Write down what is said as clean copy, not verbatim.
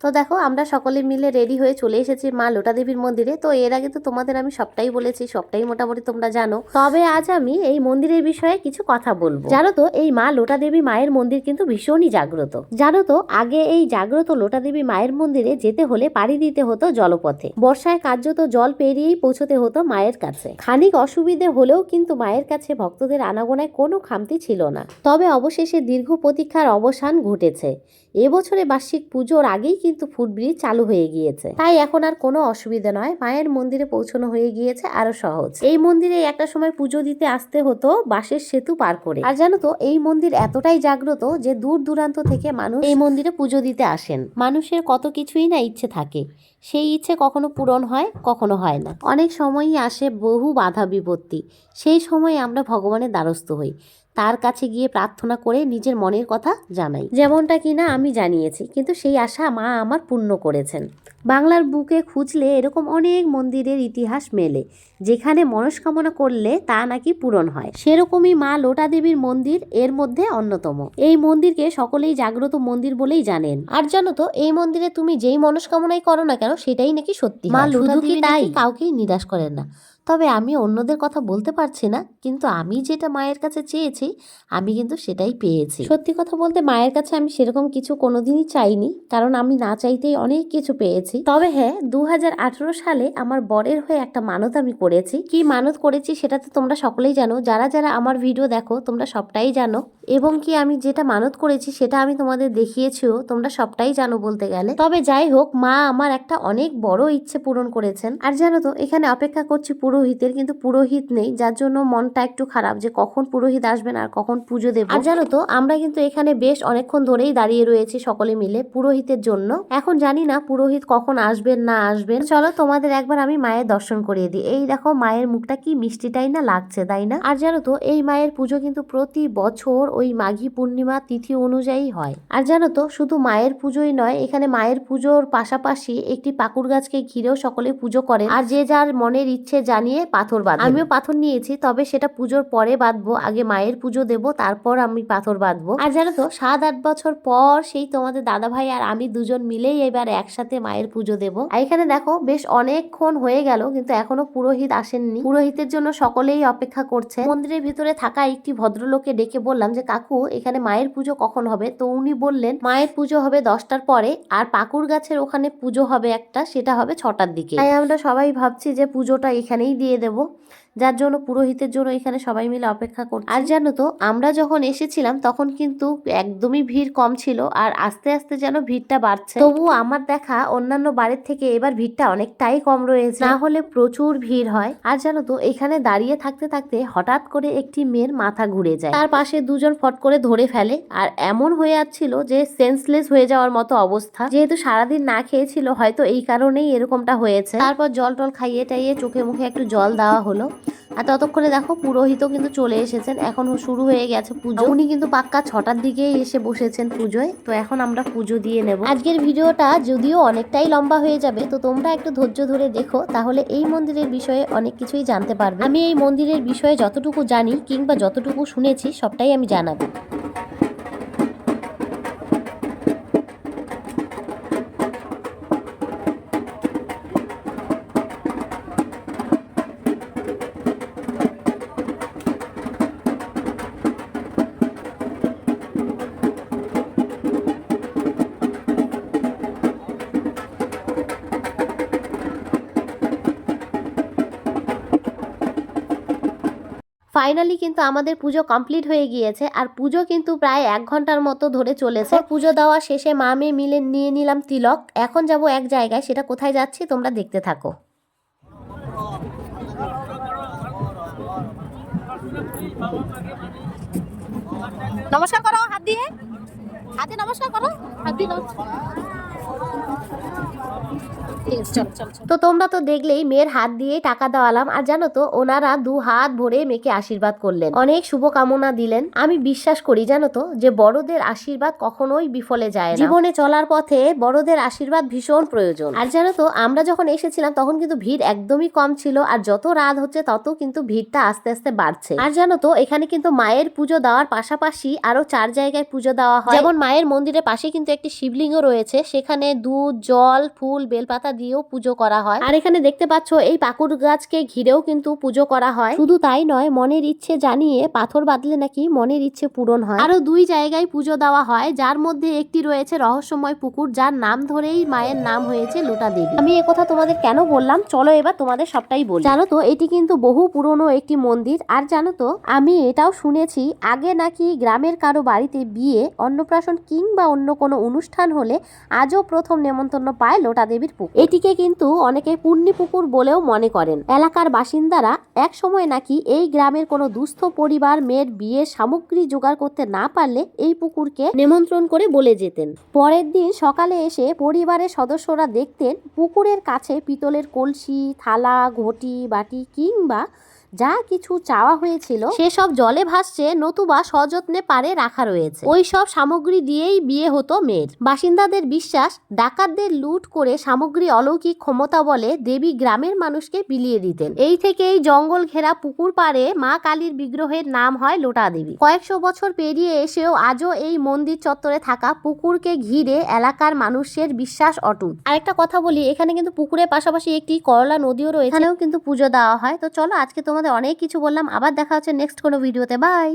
তো দেখো আমরা সকলে মিলে রেডি হয়ে চলে এসেছি মা লোটা দেবীর মন্দিরে। তো এর আগে তো তোমাদের আমি সবটাই বলেছি, সবটাই মোটামুটি তোমরা জানো। তবে আজ আমি এই মন্দিরের বিষয়ে কিছু কথা বলবো। জানো তো এই মা লোটা দেবী মায়ের মন্দির কিন্তু ভীষণই জাগ্রত। জানো তো আগে এই জাগ্রত লোটা দেবী মায়ের মন্দিরে যেতে হলে পাড়ি দিতে হতো জলপথে। বর্ষায় কার্যত জল পেরিয়েই পৌঁছতে হতো মায়ের কাছে। খানিক অসুবিধে হলেও কিন্তু মায়ের কাছে ভক্তদের আনাগোনায় কোনো খামতি ছিল না। তবে অবশেষে দীর্ঘ প্রতীক্ষার অবসান ঘটেছে। এবছরে বার্ষিক পুজোর আগেই কিন্তু ফুটব্রিজ চালু হয়ে গিয়েছে, তাই এখন আর কোনো অসুবিধা নয়। মায়ের মন্দিরে পৌঁছানো হয়ে গিয়েছে আরো সহজ। এই মন্দিরে একটা সময় পুজো দিতে আসতে হতো বাঁশের সেতু পার করে। আর জানো তো এই মন্দির এতটাই জাগ্রত যে দূর দূরান্ত থেকে মানুষ এই মন্দিরে পুজো দিতে আসেন। মানুষের কত কিছুই না ইচ্ছে থাকে, সেই ইচ্ছে কখনো পূরণ হয়, কখনো হয় না। অনেক সময়ই আসে বহু বাধা বিপত্তি, সেই সময় আমরা ভগবানের দ্বারস্থ হই, তার কাছে গিয়ে প্রার্থনা করে নিজের মনের কথা জানাই। যেমনটা কিনা আমি জানিয়েছি, কিন্তু সেই আশা মা আমার পূর্ণ করেছেন। বাংলার বুকে খুঁজলে এরকম অনেক মন্দিরের ইতিহাস মেলে, যেখানে মনস্কামনা করলে তা নাকি পূরণ হয়। সেরকমই মা লোটা দেবীর মন্দির এর মধ্যে অন্যতম। এই মন্দিরকে সকলেই জাগ্রত মন্দির বলেই জানেন। আর জানো তো এই মন্দিরে তুমি যেই মনস্কামনাই করো না কেন সেটাই নাকি সত্যি হয়। মা লোটা দেবী তাই কাউকেই নিরাশ করেন না। তবে আমি অন্যদের কথা বলতে পারছি না, কিন্তু আমি যেটা মায়ের কাছে চেয়েছি আমি কিন্তু সেটাই পেয়েছি। সত্যি কথা বলতে মায়ের কাছে আমি সেরকম কিছু কোনোদিনই চাইনি, কারণ আমি না চাইতেই অনেক কিছু পেয়েছি। তবে হ্যাঁ, 2018 সালে আমার বরের হয়ে একটা মানত আমি করেছি। কি মানত করেছি সেটা তো তোমরা সকলেই জানো, যারা যারা আমার ভিডিও দেখো তোমরা সবটাই জানো। এবং কি আমি যেটা মানত করেছি সেটা আমি তোমাদের দেখিয়েছিও, তোমরা সবটাই জানো বলতে গেলে। তবে যাই হোক, মা আমার একটা অনেক বড় ইচ্ছে পূরণ করেছেন। আর জানো তো এখানে অপেক্ষা করছি পুরোহিতের, কিন্তু পুরোহিত নেই, যার জন্য মনটা একটু খারাপ যে কখন পুরোহিত আসবেন আর কখন পুজো দেব। আর জানো তো আমরা কিন্তু এখানে বেশ অনেকক্ষণ ধরেই দাঁড়িয়ে রয়েছি সকলে মিলে পুরোহিতের জন্য। এখন জানি না পুরোহিত কখন আসবেন না আসবেন। চলো তোমাদের একবার আমি মায়ের দর্শন করিয়ে দিই। এই দেখো মায়ের মুখটা কি মিষ্টিটাই না লাগছে, তাই না? আর জানো তো এই মায়ের পুজো কিন্তু প্রতি বছর ওই মাঘী পূর্ণিমা তিথি অনুযায়ী হয়। আর জানো তো শুধু মায়ের পুজোই নয়, এখানে মায়ের পুজোর পাশাপাশি একটি পাকুড় গাছকে ঘিরেও সকলে পুজো করে। আর যে যার মনের ইচ্ছে জানিয়ে পাথর বাঁধে। আমিও পাথর নিয়েছি, তবে সেটা পুজোর পরে বাঁধবো। আগে মায়ের পুজো দেব, তারপর আমি পাথর বাঁধবো। আর জানো তো 7-8 বছর পর সেই তোমাদের দাদা ভাই আর আমি দুজন মিলেই এবার একসাথে মায়ের পুজো দেব। আর এখানে দেখো বেশ অনেকক্ষণ হয়ে গেল, কিন্তু এখনো পুরোহিত আসেননি। পুরোহিতের জন্য সকলেই অপেক্ষা করছে। মন্দিরের ভিতরে থাকা একটি ভদ্রলোককে ডেকে বললাম যে কাকু এখানে মায়ের পুজো কখন হবে? তো উনি বললেন মায়ের পুজো হবে 10টার পরে, আর পাকুড় গাছের ওখানে পুজো হবে একটা, সেটা হবে 6টার দিকে। তাই আমরা সবাই ভাবছি যে পুজোটা এখানেই দিয়ে দেব, যার জন্য পুরোহিতের জন্য এখানে সবাই মিলে অপেক্ষা করছি। আর জানো তো আমরা যখন এসেছিলাম তখন কিন্তু একদমই ভিড় কম ছিল, আর আস্তে আস্তে যেন ভিড়টা বাড়ছে। তবু আমার দেখা অন্যান্য বাড়ির থেকে এবার ভিড়টা অনেকটাই কম রয়েছে, না হলে প্রচুর ভিড় হয়। আর জানো তো এখানে দাঁড়িয়ে থাকতে থাকতে হঠাৎ করে একটি মেয়ের মাথা ঘুরে যায়, তার পাশে দুজন ফট করে ধরে ফেলে, আর এমন হয়ে যাচ্ছিল যে সেন্সলেস হয়ে যাওয়ার মতো অবস্থা। যেহেতু সারাদিন না খেয়েছিল হয়তো এই কারণেই এরকমটা হয়েছে। তারপর জল টল খাইয়ে টাইয়ে চোখে মুখে একটু জল দেওয়া হলো। আর ততক্ষণে দেখো পুরোহিতও কিন্তু চলে এসেছেন, এখন শুরু হয়ে গেছে পুজো। উনি কিন্তু পাক্কা 6টার দিকেই এসে বসেছেন পুজোয়। তো এখন আমরা পুজো দিয়ে নেব। আজকের ভিডিওটা যদিও অনেকটাই লম্বা হয়ে যাবে, তো তোমরা একটু ধৈর্য ধরে দেখো, তাহলে এই মন্দিরের বিষয়ে অনেক কিছুই জানতে পারবে। আমি এই মন্দিরের বিষয়ে যতটুকু জানি কিংবা যতটুকু শুনেছি সবটাই আমি জানাবো। ফাইনালি কিন্তু আমাদের পুজো কমপ্লিট হয়ে গিয়েছে, আর পুজো কিন্তু প্রায় 1 ঘন্টার মতো ধরে চলেছে। পুজো দেওয়া শেষে মা মেয়ে মিলে নিয়ে নিলাম তিলক। এখন যাব এক জায়গায়, সেটা কোথায় যাচ্ছি তোমরা দেখতে থাকো। নমস্কার করো হাত দিয়ে, হাতে নমস্কার করো, হাত দিয়ে ঠিক আছে চলো চলো চলো। তো তোমরা তো দেখলেই মেয়ের হাত দিয়ে টাকা দেওয়ালাম, আর জানো তো ওনারা 2 হাত ভরে মেয়েকে আশীর্বাদ করলেন, অনেক শুভকামনা দিলেন। আমি বিশ্বাস করি জানো তো যে বড়দের আশীর্বাদ কখনোই বিফলে যায় না। জীবনে চলার পথে বড়দের আশীর্বাদ ভীষণ প্রয়োজন। আর জানো তো আমরা যখন এসেছিলাম তখন কিন্তু ভিড় একদমই কম ছিল, আর যত রাত হচ্ছে তত কিন্তু ভিড়টা আস্তে আস্তে বাড়ছে। আর জানো তো এখানে কিন্তু মায়ের পুজো দেওয়ার পাশাপাশি আরো 4 জায়গায় পুজো দেওয়া হয়। যেমন মায়ের মন্দিরের পাশে কিন্তু একটি শিবলিঙ্গ রয়েছে, সেখানে দুধ, জল, ফুল, বেলপাতা দিয়েও পুজো করা হয়। আর এখানে দেখতে পাচ্ছ এই পাকুর গাছকে ঘিরেও কিন্তু পুজো করা হয়। শুধু তাই নয়, মনের ইচ্ছে জানিয়ে পাথর বাঁধলে নাকি মনের ইচ্ছে পূরণ হয়। আরো 2 জায়গায় পুজো দেওয়া হয়, যার মধ্যে একটি রয়েছে রহস্যময় পুকুর, যার নাম ধরেই মায়ের নাম হয়েছে লোটা দেবী। আমি একথা তোমাদের কেন বললাম, চলো এবার তোমাদের সবটাই বলি। জানো তো এটি কিন্তু বহু পুরনো একটি মন্দির। আর জানো তো আমি এটাও শুনেছি আগে নাকি গ্রামের কারো বাড়িতে বিয়ে, অন্নপ্রাশন কিংবা অন্য কোনো অনুষ্ঠান হলে আজও প্রথম নেমন্তন্ন পায় লোটা দেবীর পুকুর। এটিকে কিন্তু অনেকে পুণ্যি পুকুর বলেও মনে করেন। এলাকার বাসিন্দারা এক সময় নাকি এই গ্রামের কোনো দুস্থ পরিবার মেয়ের বিয়ের সামগ্রী জোগাড় করতে না পারলে এই পুকুরকে নিমন্ত্রণ করে বলে যেতেন। পরের দিন সকালে এসে পরিবারের সদস্যরা দেখতেন পুকুরের কাছে পিতলের কলসি, থালা, ঘটি, বাটি কিংবা যা কিছু চাওয়া হয়েছিল সেসব জলে ভাসছে, নতুবা সযত্নে পারে রাখা রয়েছে। ওই সব সামগ্রী দিয়েই বিয়ে হতো মেয়ের। বাসিন্দাদের বিশ্বাস ডাকাতদের লুট করে সামগ্রী অলৌকিক ক্ষমতা বলে দেবী গ্রামের মানুষকে বিলিয়ে দিতেন। এই থেকেই জঙ্গল ঘেরা পুকুর পাড়ে মা কালীর বিগ্রহের নাম হয় লোটা দেবী। কয়েকশো বছর পেরিয়ে এসেও আজও এই মন্দির চত্বরে থাকা পুকুরকে ঘিরে এলাকার মানুষের বিশ্বাস অটুট। আরেকটা কথা বলি, এখানে কিন্তু পুকুরের পাশাপাশি একটি করলা নদীও রয়েছে, এখানেও কিন্তু পুজো দেওয়া হয়। তো চলো আজকে তোমাদের অনেক কিছু বললাম, আবার দেখা হচ্ছে নেক্সট কোনো ভিডিওতে। বাই।